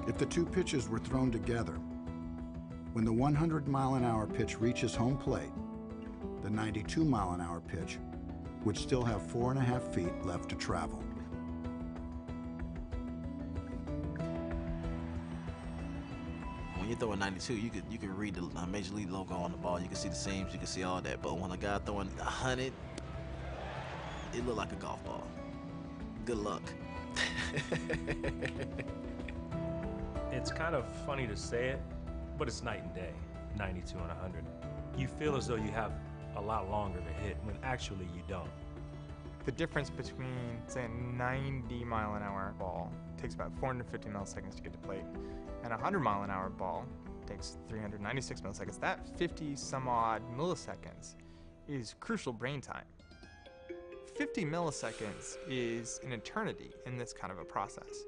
If the two pitches were thrown together, when the 100-mile-an-hour pitch reaches home plate, the 92-mile-an-hour pitch would still have 4.5 feet left to travel. When you're throwing 92, you could read the Major League logo on the ball. You can see the seams, you can see all that. But when a guy throwing 100, it looked like a golf ball. Good luck. It's kind of funny to say it, but it's night and day, 92 and 100. You feel as though you have a lot longer to hit when actually you don't. The difference between, say, a 90-mile-an-hour ball takes about 450 milliseconds to get to plate, and a 100-mile-an-hour ball takes 396 milliseconds. That 50-some-odd milliseconds is crucial brain time. 50 milliseconds is an eternity in this kind of a process.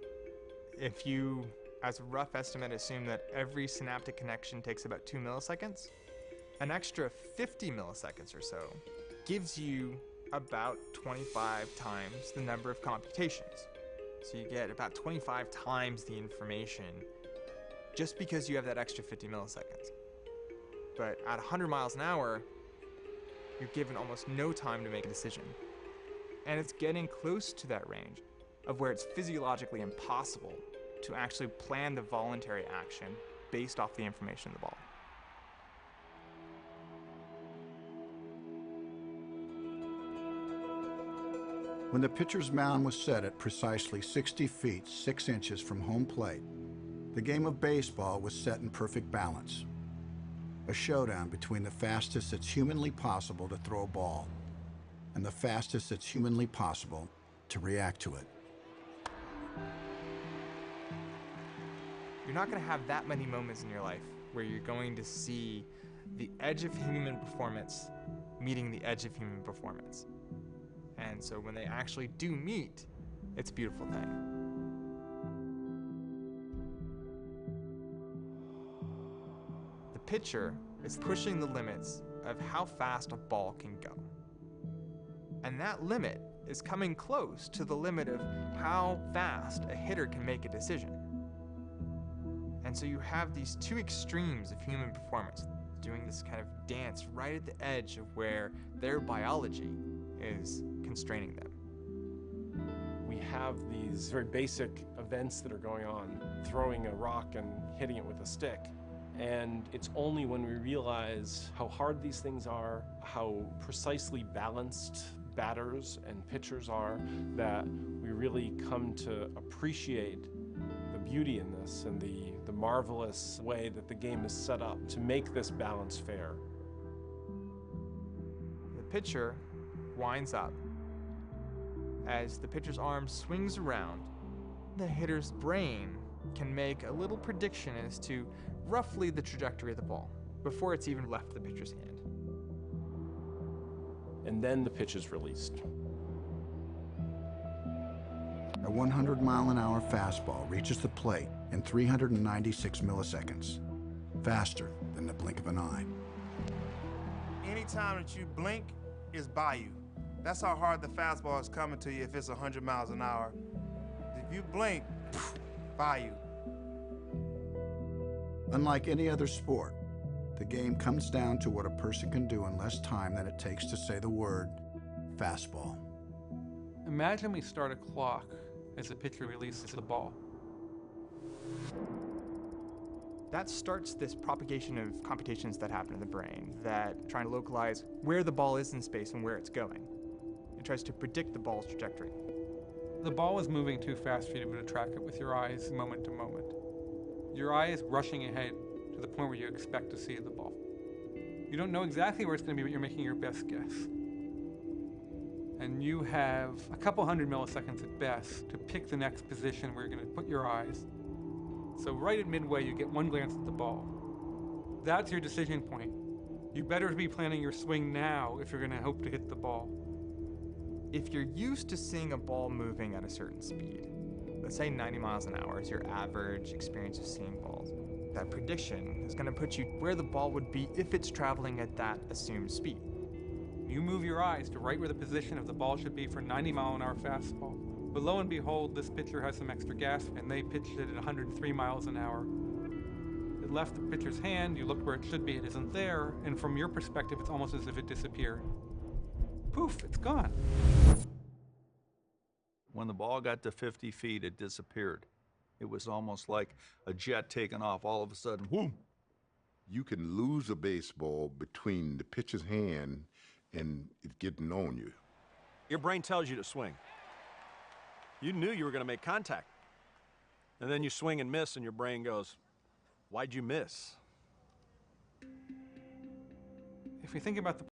If you, as a rough estimate, assume that every synaptic connection takes about 2 milliseconds, an extra 50 milliseconds or so gives you about 25 times the number of computations. So you get about 25 times the information just because you have that extra 50 milliseconds. But at 100 miles an hour, you're given almost no time to make a decision. And it's getting close to that range of where it's physiologically impossible to actually plan the voluntary action based off the information in the ball. When the pitcher's mound was set at precisely 60 feet 6 inches from home plate, the game of baseball was set in perfect balance. A showdown between the fastest it's humanly possible to throw a ball and the fastest it's humanly possible to react to it. You're not going to have that many moments in your life where you're going to see the edge of human performance meeting the edge of human performance. And so when they actually do meet, it's a beautiful thing. The pitcher is pushing the limits of how fast a ball can go. And that limit is coming close to the limit of how fast a hitter can make a decision. And so you have these two extremes of human performance doing this kind of dance right at the edge of where their biology is constraining them. We have these very basic events that are going on, throwing a rock and hitting it with a stick. And it's only when we realize how hard these things are, how precisely balanced batters and pitchers are, that we really come to appreciate the beauty in this and the marvelous way that the game is set up to make this balance fair. The pitcher winds up. As the pitcher's arm swings around, the hitter's brain can make a little prediction as to roughly the trajectory of the ball before it's even left the pitcher's hand. And then the pitch is released. A 100-mile-an-hour fastball reaches the plate in 396 milliseconds, faster than the blink of an eye. Anytime that you blink is by you. That's how hard the fastball is coming to you if it's 100 miles an hour. If you blink, by you. Unlike any other sport, the game comes down to what a person can do in less time than it takes to say the word fastball. Imagine we start a clock as the pitcher releases the ball. That starts this propagation of computations that happen in the brain that try to localize where the ball is in space and where it's going. It tries to predict the ball's trajectory. The ball is moving too fast for you to be able to track it with your eyes moment to moment. Your eye is rushing ahead to the point where you expect to see the ball. You don't know exactly where it's going to be, but you're making your best guess. And you have a couple hundred milliseconds at best to pick the next position where you're going to put your eyes. So right at midway, you get one glance at the ball. That's your decision point. You better be planning your swing now if you're going to hope to hit the ball. If you're used to seeing a ball moving at a certain speed, let's say 90 miles an hour is your average experience of seeing balls, that prediction is going to put you where the ball would be if it's traveling at that assumed speed. You move your eyes to right where the position of the ball should be for a 90-mile-an-hour fastball. But lo and behold, this pitcher has some extra gas, and they pitched it at 103 miles an hour. It left the pitcher's hand, you look where it should be, it isn't there, and from your perspective, it's almost as if it disappeared. Poof, it's gone. When the ball got to 50 feet, it disappeared. It was almost like a jet taking off all of a sudden, whoom! You can lose a baseball between the pitcher's hand and it getting on you. Your brain tells you to swing. You knew you were going to make contact. And then you swing and miss, and your brain goes, why'd you miss? If we think about the